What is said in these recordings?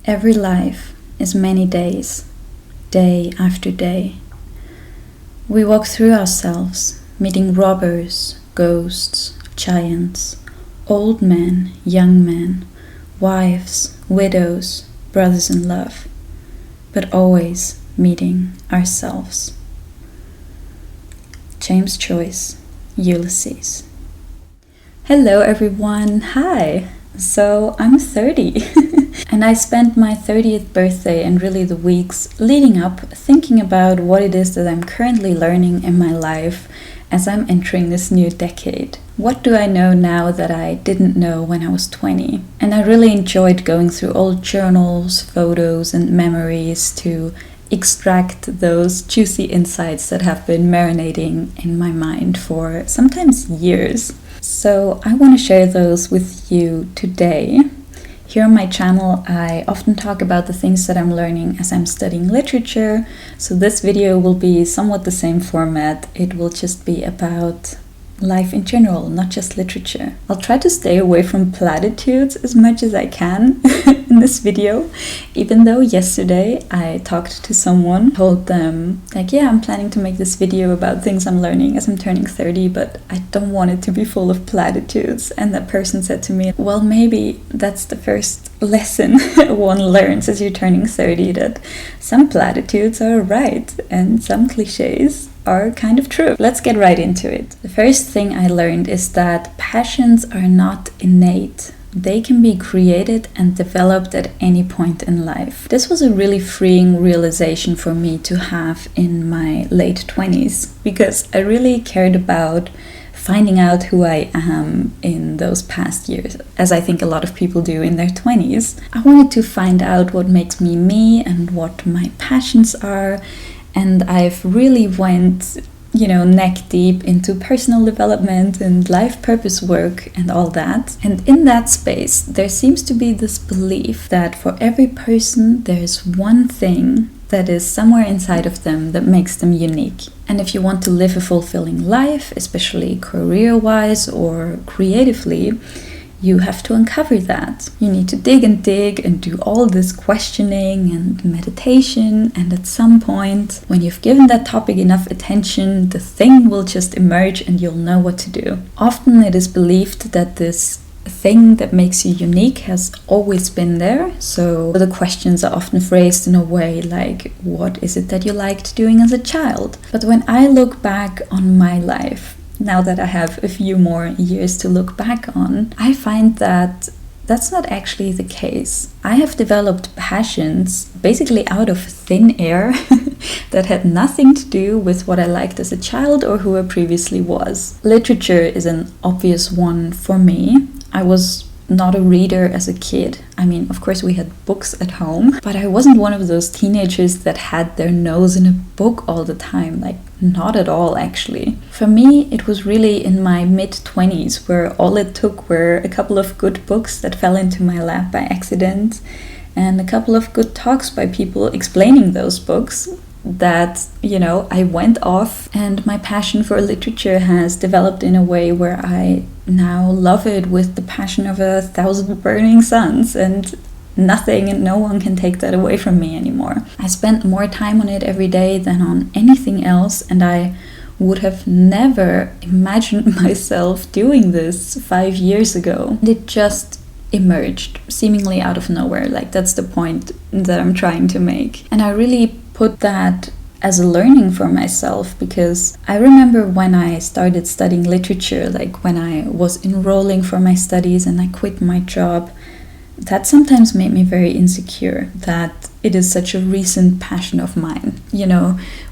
Every life is many days, day after day. We walk through ourselves, meeting robbers, ghosts, giants, old men, young men, wives, widows, brothers in love, but always meeting ourselves. James Joyce, Ulysses. Hello everyone, hi! So I'm 30 and I spent my 30th birthday and really the weeks leading up thinking about what it is that I'm currently learning in my life as I'm entering this new decade. What do I know now that I didn't know when I was 20? And I really enjoyed going through old journals, photos and memories to extract those juicy insights that have been marinating in my mind for sometimes years. So I want to share those with you today. Here on my channel, I often talk about the things that I'm learning as I'm studying literature. So this video will be somewhat the same format. It will just be about life in general, not just literature. I'll try to stay away from platitudes as much as I can in this video, even though yesterday I talked to someone, told them like, yeah, I'm planning to make this video about things I'm learning as I'm turning 30, but I don't want it to be full of platitudes. And that person said to me, well, maybe that's the first lesson one learns as you're turning 30, that some platitudes are right and some cliches are kind of true. Let's get right into it. The first thing I learned is that passions are not innate. They can be created and developed at any point in life. This was a really freeing realization for me to have in my late 20s because I really cared about finding out who I am in those past years, as I think a lot of people do in their 20s. I wanted to find out what makes me me and what my passions are. And I've really went, neck deep into personal development and life purpose work and all that. And in that space, there seems to be this belief that for every person, there's one thing that is somewhere inside of them that makes them unique. And if you want to live a fulfilling life, especially career-wise or creatively, you have to uncover that. You need to dig and do all this questioning and meditation, and at some point, when you've given that topic enough attention, the thing will just emerge and you'll know what to do. Often it is believed that this thing that makes you unique has always been there. So the questions are often phrased in a way like, what is it that you liked doing as a child? But when I look back on my life, now that I have a few more years to look back on, I find that that's not actually the case. I have developed passions basically out of thin air that had nothing to do with what I liked as a child or who I previously was. Literature is an obvious one for me. I was not a reader as a kid. I mean, of course we had books at home, but I wasn't one of those teenagers that had their nose in a book all the time, like not at all actually. For me, it was really in my mid-20s where all it took were a couple of good books that fell into my lap by accident and a couple of good talks by people explaining those books that, I went off, and my passion for literature has developed in a way where I now love it with the passion of 1,000 burning suns, and nothing and no one can take that away from me anymore. I spend more time on it every day than on anything else, and I would have never imagined myself doing this 5 years ago. It just emerged seemingly out of nowhere. Like, that's the point that I'm trying to make. And I really put that as a learning for myself, because I remember when I started studying literature, like when I was enrolling for my studies and I quit my job, that sometimes made me very insecure that it is such a recent passion of mine.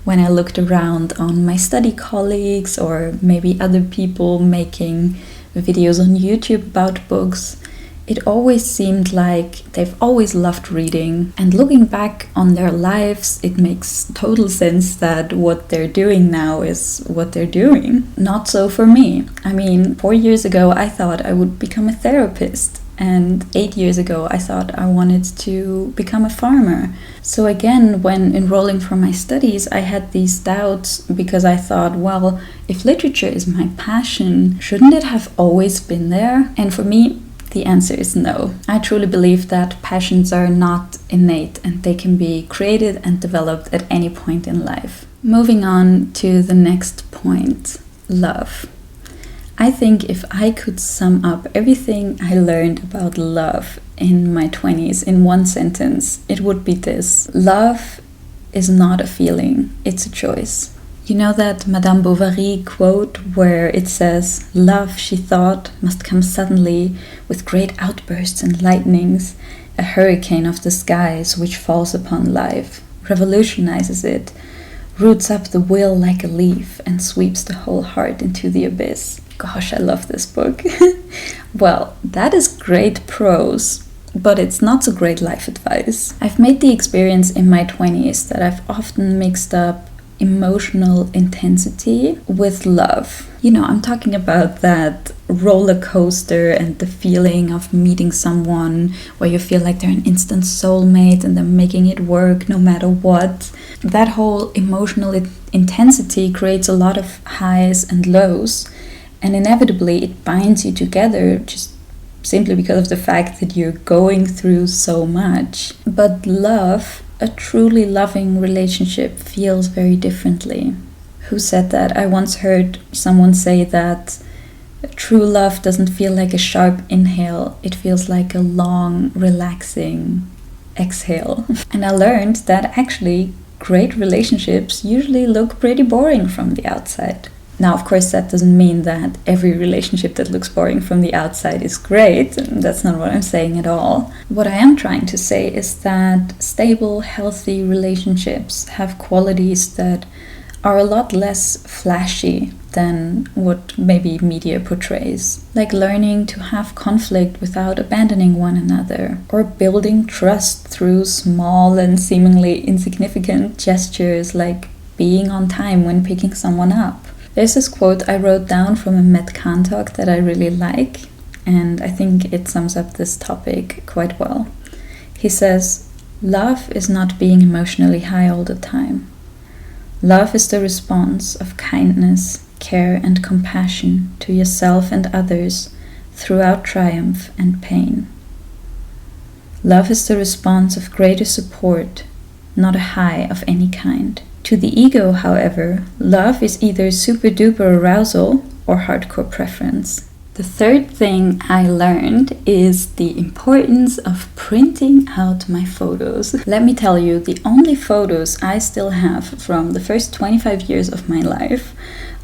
When I looked around on my study colleagues or maybe other people making videos on YouTube about books, it always seemed like they've always loved reading, and looking back on their lives, it makes total sense that what they're doing now is what they're doing. Not so for me. I mean, 4 years ago I thought I would become a therapist, and 8 years ago I thought I wanted to become a farmer. So again, when enrolling for my studies, I had these doubts because I thought, well, if literature is my passion, shouldn't it have always been there? And for me, The answer is no. I truly believe that passions are not innate and they can be created and developed at any point in life. Moving on to the next point, love. I think if I could sum up everything I learned about love in my 20s in one sentence, it would be this: love is not a feeling, it's a choice. You know that Madame Bovary quote where it says, "Love," she thought, "must come suddenly with great outbursts and lightnings, a hurricane of the skies which falls upon life, revolutionizes it, roots up the will like a leaf, and sweeps the whole heart into the abyss." Gosh, I love this book. Well, that is great prose, but it's not so great life advice. I've made the experience in my 20s that I've often mixed up emotional intensity with love. You know, I'm talking about that roller coaster and the feeling of meeting someone where you feel like they're an instant soulmate and they're making it work no matter what. That whole emotional intensity creates a lot of highs and lows, and inevitably it binds you together just simply because of the fact that you're going through so much. But love, a truly loving relationship, feels very differently. Who said that? I once heard someone say that true love doesn't feel like a sharp inhale, it feels like a long, relaxing exhale. And I learned that actually great relationships usually look pretty boring from the outside. Now, of course, that doesn't mean that every relationship that looks boring from the outside is great. That's not what I'm saying at all. What I am trying to say is that stable, healthy relationships have qualities that are a lot less flashy than what maybe media portrays. Like learning to have conflict without abandoning one another, or building trust through small and seemingly insignificant gestures like being on time when picking someone up. There's this quote I wrote down from a Met Khan talk that I really like, and I think it sums up this topic quite well. He says, "Love is not being emotionally high all the time. Love is the response of kindness, care, and compassion to yourself and others throughout triumph and pain. Love is the response of greater support, not a high of any kind. To the ego, however, love is either super-duper arousal or hardcore preference." The third thing I learned is the importance of printing out my photos. Let me tell you, the only photos I still have from the first 25 years of my life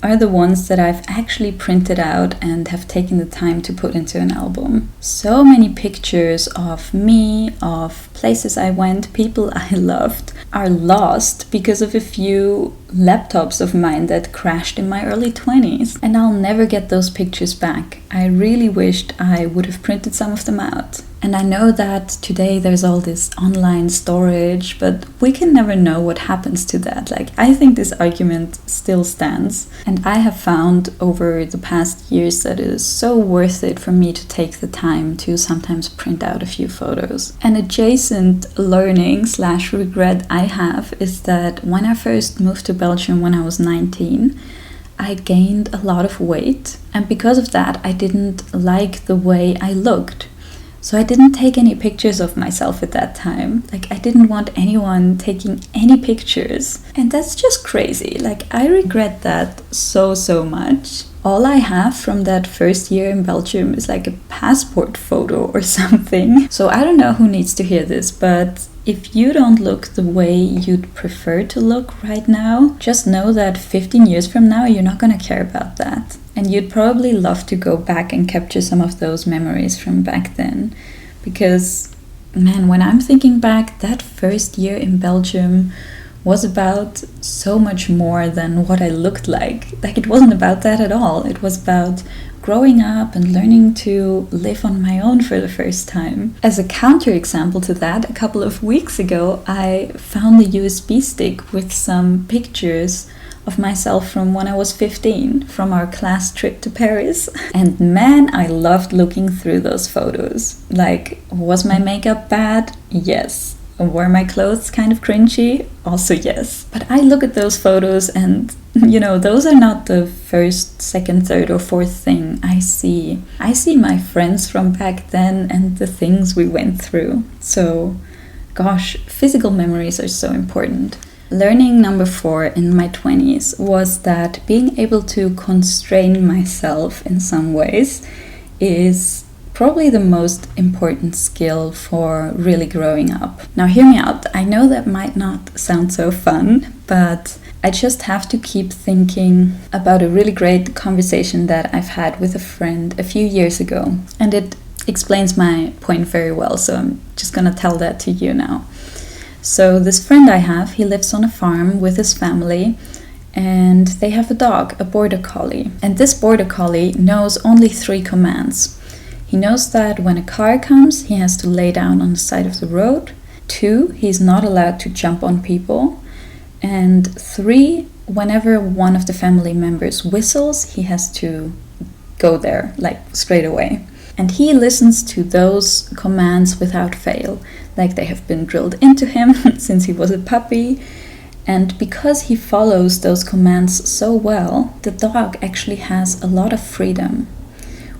are the ones that I've actually printed out and have taken the time to put into an album. So many pictures of me, of places I went, people I loved, are lost because of a few laptops of mine that crashed in my early 20s. And I'll never get those pictures back. I really wished I would have printed some of them out. And I know that today there's all this online storage, but we can never know what happens to that. Like, I think this argument still stands. And I have found over the past years that it is so worth it for me to take the time to sometimes print out a few photos. An adjacent learning / regret I have is that when I first moved to Belgium when I was 19, I gained a lot of weight. And because of that, I didn't like the way I looked. So I didn't take any pictures of myself at that time. Like, I didn't want anyone taking any pictures. And that's just crazy. Like, I regret that so much. All I have from that first year in Belgium is like a passport photo or something. So I don't know who needs to hear this, but if you don't look the way you'd prefer to look right now, just know that 15 years from now, you're not going to care about that. And you'd probably love to go back and capture some of those memories from back then. Because, man, when I'm thinking back, that first year in Belgium was about so much more than what I looked like. Like, it wasn't about that at all. It was about growing up and learning to live on my own for the first time. As a counterexample to that, a couple of weeks ago, I found a USB stick with some pictures of myself from when I was 15, from our class trip to Paris. And man, I loved looking through those photos. Like, was my makeup bad? Yes. Were my clothes kind of cringy? Also yes. But I look at those photos and those are not the first, second, third, or fourth thing I see. I see my friends from back then and the things we went through. So, gosh, physical memories are so important. Learning number 4 in my 20s was that being able to constrain myself in some ways is probably the most important skill for really growing up. Now, hear me out. I know that might not sound so fun, but I just have to keep thinking about a really great conversation that I've had with a friend a few years ago. And it explains my point very well, so I'm just gonna tell that to you now. So this friend I have, he lives on a farm with his family, and they have a dog, a border collie. And this border collie knows only 3 commands. He knows that when a car comes, he has to lay down on the side of the road. 2, he's not allowed to jump on people. And 3, whenever one of the family members whistles, he has to go there, like straight away. And he listens to those commands without fail, like they have been drilled into him since he was a puppy. And because he follows those commands so well, the dog actually has a lot of freedom.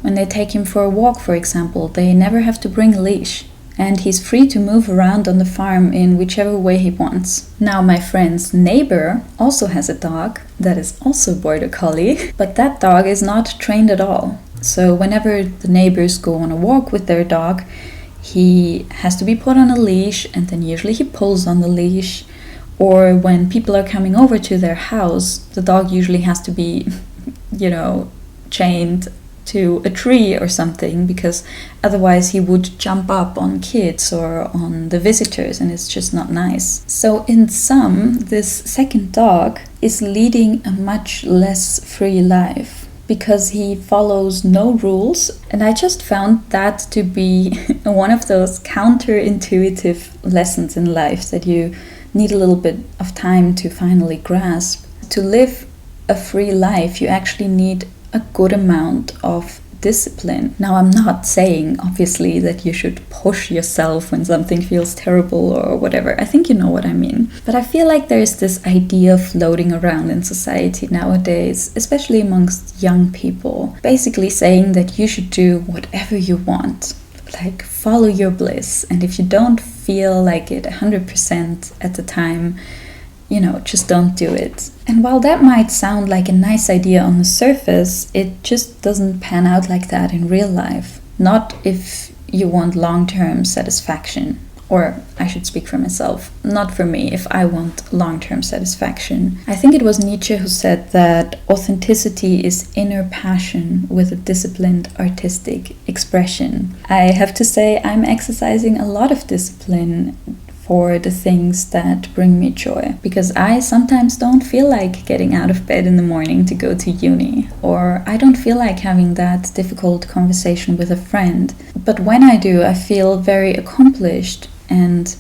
When they take him for a walk, for example, they never have to bring a leash. And he's free to move around on the farm in whichever way he wants. Now, my friend's neighbor also has a dog that is also border collie, but that dog is not trained at all. So whenever the neighbors go on a walk with their dog, he has to be put on a leash, and then usually he pulls on the leash. Or when people are coming over to their house, the dog usually has to be, chained to a tree or something, because otherwise he would jump up on kids or on the visitors, and it's just not nice. So in sum, this second dog is leading a much less free life because he follows no rules. And I just found that to be one of those counterintuitive lessons in life that you need a little bit of time to finally grasp. To live a free life, you actually need a good amount of discipline. Now, I'm not saying, obviously, that you should push yourself when something feels terrible or whatever. I think you know what I mean. But I feel like there's this idea floating around in society nowadays, especially amongst young people, basically saying that you should do whatever you want. Like, follow your bliss. And if you don't feel like it 100% at the time, just don't do it. And while that might sound like a nice idea on the surface, it just doesn't pan out like that in real life. Not if you want long-term satisfaction. Or I should speak for myself, not for me, if I want long-term satisfaction. I think it was Nietzsche who said that authenticity is inner passion with a disciplined artistic expression. I have to say I'm exercising a lot of discipline for the things that bring me joy, because I sometimes don't feel like getting out of bed in the morning to go to uni, or I don't feel like having that difficult conversation with a friend. But when I do, I feel very accomplished, and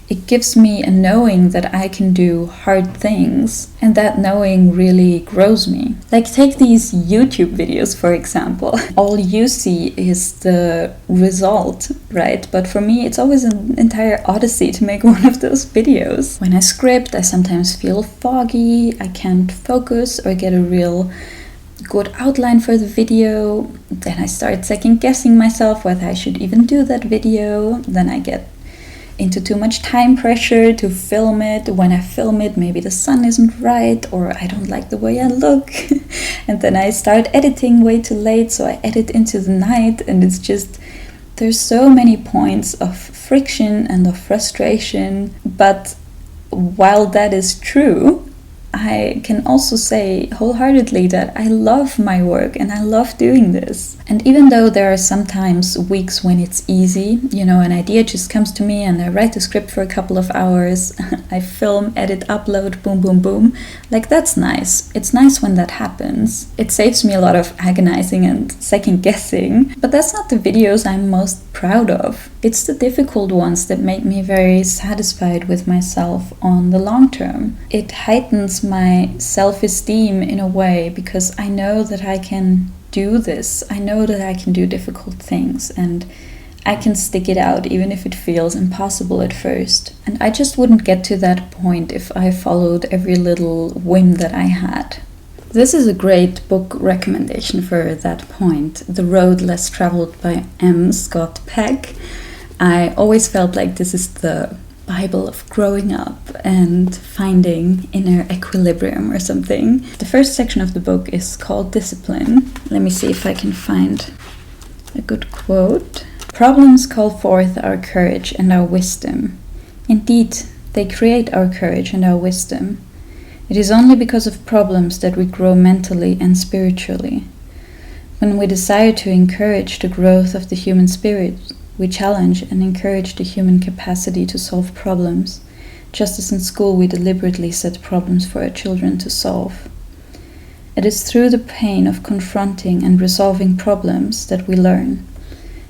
it gives me a knowing that I can do hard things, and that knowing really grows me. Like, take these YouTube videos, for example. All you see is the result, right? But for me, it's always an entire odyssey to make one of those videos. When I script, I sometimes feel foggy, I can't focus or get a real good outline for the video. Then I start second guessing myself whether I should even do that video. Then I get into too much time pressure to film it. When I film it, maybe the sun isn't right, or I don't like the way I look. And then I start editing way too late, so I edit into the night, and it's just, there's so many points of friction and of frustration. But while that is true, I can also say wholeheartedly that I love my work and I love doing this. And even though there are sometimes weeks when it's easy, an idea just comes to me and I write the script for a couple of hours, I film, edit, upload, boom, boom, boom. Like, that's nice. It's nice when that happens. It saves me a lot of agonizing and second guessing. But that's not the videos I'm most proud of. It's the difficult ones that make me very satisfied with myself on the long term. It heightens my self-esteem in a way, because I know that I can do this. I know that I can do difficult things, and I can stick it out even if it feels impossible at first. And I just wouldn't get to that point if I followed every little whim that I had. This is a great book recommendation for that point, The Road Less Traveled by M. Scott Peck. I always felt like this is the Bible of growing up and finding inner equilibrium or something. The first section of the book is called Discipline. Let me see if I can find a good quote. Problems call forth our courage and our wisdom. Indeed, they create our courage and our wisdom. It is only because of problems that we grow mentally and spiritually. When we desire to encourage the growth of the human spirit, we challenge and encourage the human capacity to solve problems, just as in school we deliberately set problems for our children to solve. It is through the pain of confronting and resolving problems that we learn.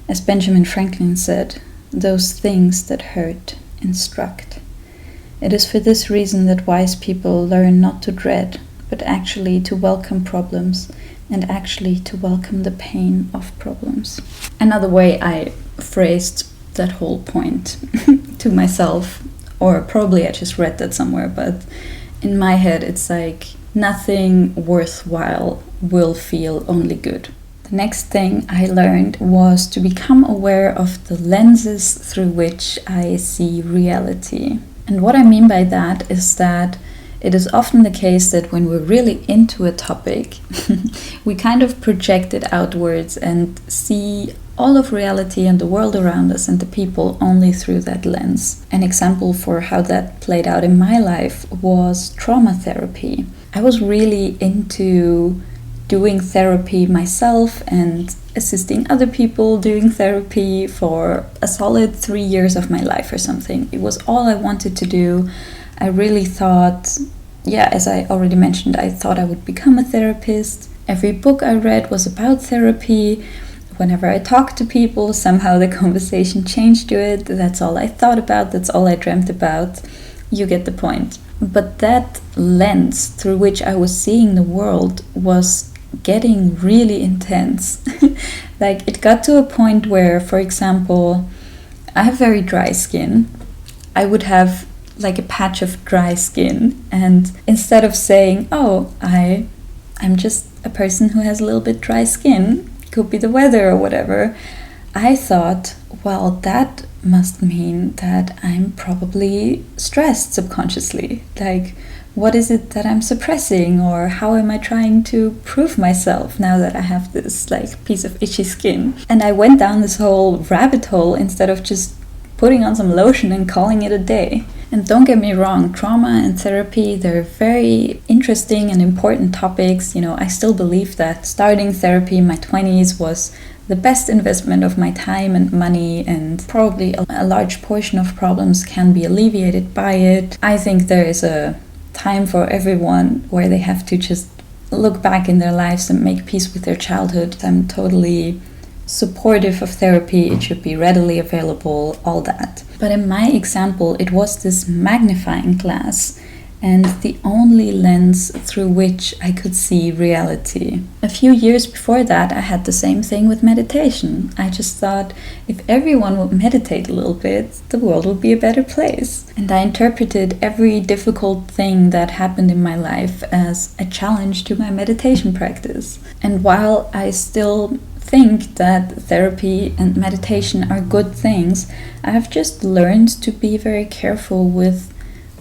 As Benjamin Franklin said, those things that hurt instruct. It is for this reason that wise people learn not to dread, but actually to welcome problems, and actually to welcome the pain of problems. Another way I phrased that whole point to myself, or probably I just read that somewhere, but in my head it's like nothing worthwhile will feel only good. The next thing I learned was to become aware of the lenses through which I see reality. And what I mean by that is that it is often the case that when we're really into a topic, we kind of project it outwards and see all of reality and the world around us and the people only through that lens. An example for how that played out in my life was trauma therapy. I was really into doing therapy myself and assisting other people doing therapy for a solid 3 years of my life or something. It was all I wanted to do. I really thought, as I already mentioned, I thought I would become a therapist. Every book I read was about therapy. Whenever I talked to people, somehow the conversation changed to it. That's all I thought about, that's all I dreamt about. You get the point. But that lens through which I was seeing the world was getting really intense. Like, it got to a point where, for example, I have very dry skin. I would have like a patch of dry skin, and instead of saying, I'm just a person who has a little bit dry skin, could be the weather or whatever, I thought, well, that must mean that I'm probably stressed subconsciously. Like, what is it that I'm suppressing, or how am I trying to prove myself now that I have this like piece of itchy skin? And I went down this whole rabbit hole instead of just putting on some lotion and calling it a day. And don't get me wrong, trauma and therapy, they're very interesting and important topics. You know, I still believe that starting therapy in my 20s was the best investment of my time and money, and probably a large portion of problems can be alleviated by it. I think there is a time for everyone where they have to just look back in their lives and make peace with their childhood. I'm totally supportive of therapy. It should be readily available, all that. But in my example, it was this magnifying glass and the only lens through which I could see reality. A few years before that, I had the same thing with meditation. I just thought if everyone would meditate a little bit, the world would be a better place. And I interpreted every difficult thing that happened in my life as a challenge to my meditation practice. And while I still think that therapy and meditation are good things, I have just learned to be very careful with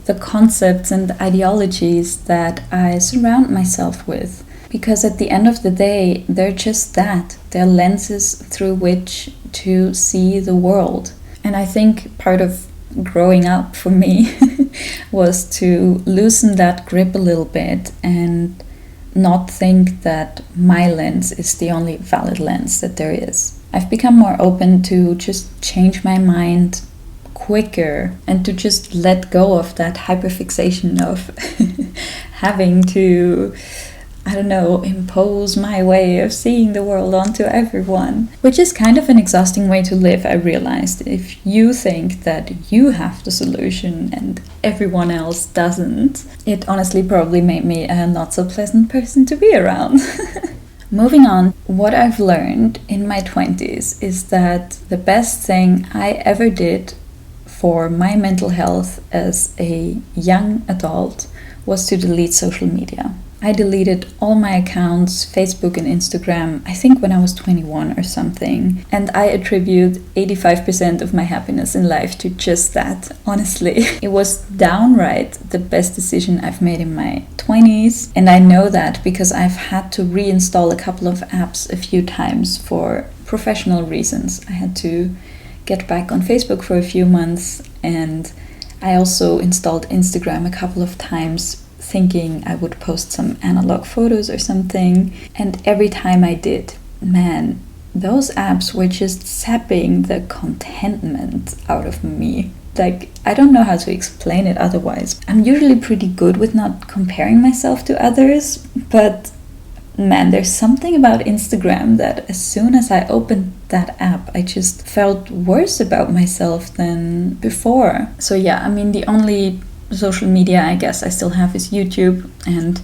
the concepts and ideologies that I surround myself with. Because at the end of the day, they're just that. They're lenses through which to see the world. And I think part of growing up for me was to loosen that grip a little bit and not think that my lens is the only valid lens that there is. I've become more open to just change my mind quicker and to just let go of that hyperfixation of having to, impose my way of seeing the world onto everyone, which is kind of an exhausting way to live, I realized. If you think that you have the solution and everyone else doesn't, it honestly probably made me a not so pleasant person to be around. Moving on, what I've learned in my 20s is that the best thing I ever did for my mental health as a young adult was to delete social media. I deleted all my accounts, Facebook and Instagram, I think when I was 21 or something. And I attribute 85% of my happiness in life to just that, honestly. It was downright the best decision I've made in my 20s. And I know that because I've had to reinstall a couple of apps a few times for professional reasons. I had to get back on Facebook for a few months, and I also installed Instagram a couple of times thinking I would post some analog photos or something, and every time I did, man, those apps were just sapping the contentment out of me. Like, I don't know how to explain it otherwise. I'm usually pretty good with not comparing myself to others, but man, there's something about Instagram that as soon as I opened that app, I just felt worse about myself than before. So yeah, I mean, the only social media I guess I still have is YouTube, and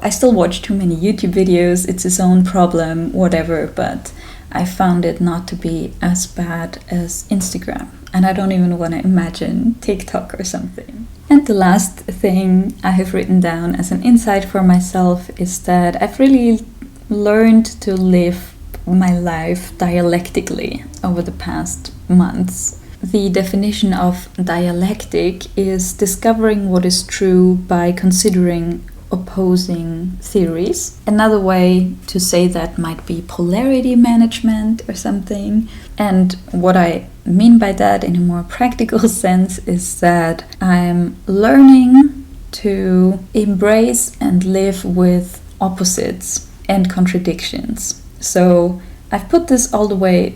I still watch too many YouTube videos. It's its own problem, whatever, but I found it not to be as bad as Instagram, and I don't even want to imagine TikTok or something. And the last thing I have written down as an insight for myself is that I've really learned to live my life dialectically over the past months. The definition of dialectic is discovering what is true by considering opposing theories. Another way to say that might be polarity management or something. And what I mean by that in a more practical sense is that I'm learning to embrace and live with opposites and contradictions. So I've put this all the way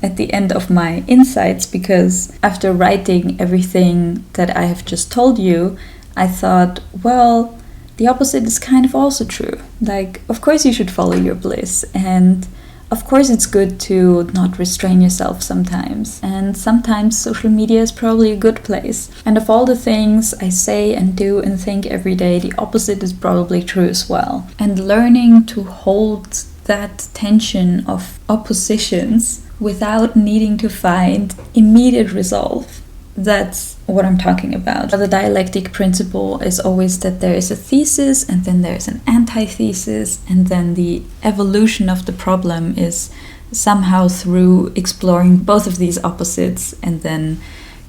at the end of my insights because after writing everything that I have just told you, I thought, well, the opposite is kind of also true. Like, of course you should follow your bliss, and of course it's good to not restrain yourself sometimes, and sometimes social media is probably a good place. And of all the things I say and do and think every day, the opposite is probably true as well. And learning to hold that tension of oppositions without needing to find immediate resolve. That's what I'm talking about. The dialectic principle is always that there is a thesis and then there's an antithesis, and then the evolution of the problem is somehow through exploring both of these opposites and then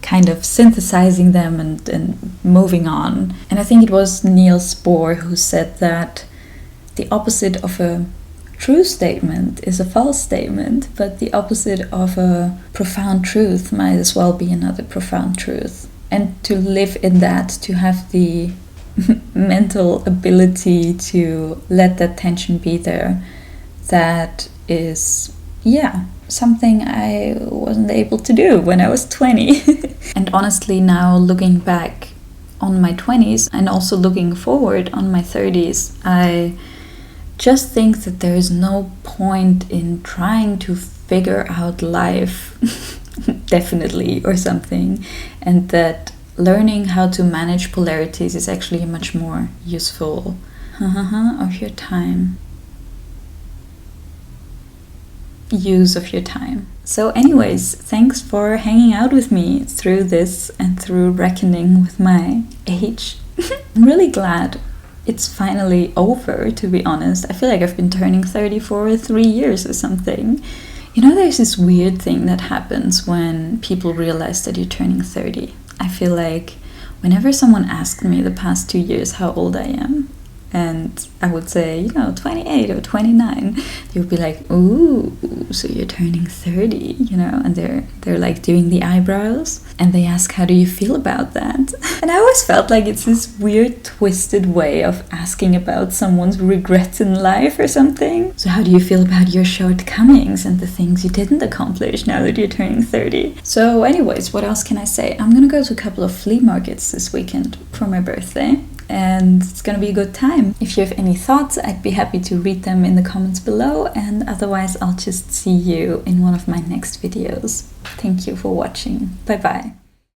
kind of synthesizing them and moving on. And I think it was Niels Bohr who said that the opposite of a true statement is a false statement, but the opposite of a profound truth might as well be another profound truth. And to live in that, to have the mental ability to let that tension be there, that is, something I wasn't able to do when I was 20. And honestly, now looking back on my 20s and also looking forward on my 30s, I just think that there is no point in trying to figure out life definitely or something, and that learning how to manage polarities is actually a much more useful of your time. Use of your time. So anyways, thanks for hanging out with me through this and through reckoning with my age. I'm really glad it's finally over, to be honest. I feel like I've been turning 30 for 3 years or something. There's this weird thing that happens when people realize that you're turning 30. I feel like whenever someone asked me the past 2 years how old I am, and I would say, 28 or 29, they would be like, ooh, so you're turning 30, and they're like doing the eyebrows, and they ask, how do you feel about that? And I always felt like it's this weird twisted way of asking about someone's regrets in life or something. So how do you feel about your shortcomings and the things you didn't accomplish now that you're turning 30? So anyways, what else can I say? I'm gonna go to a couple of flea markets this weekend for my birthday, and it's gonna be a good time. If you have any thoughts, I'd be happy to read them in the comments below, and otherwise I'll just see you in one of my next videos. Thank you for watching. Bye bye.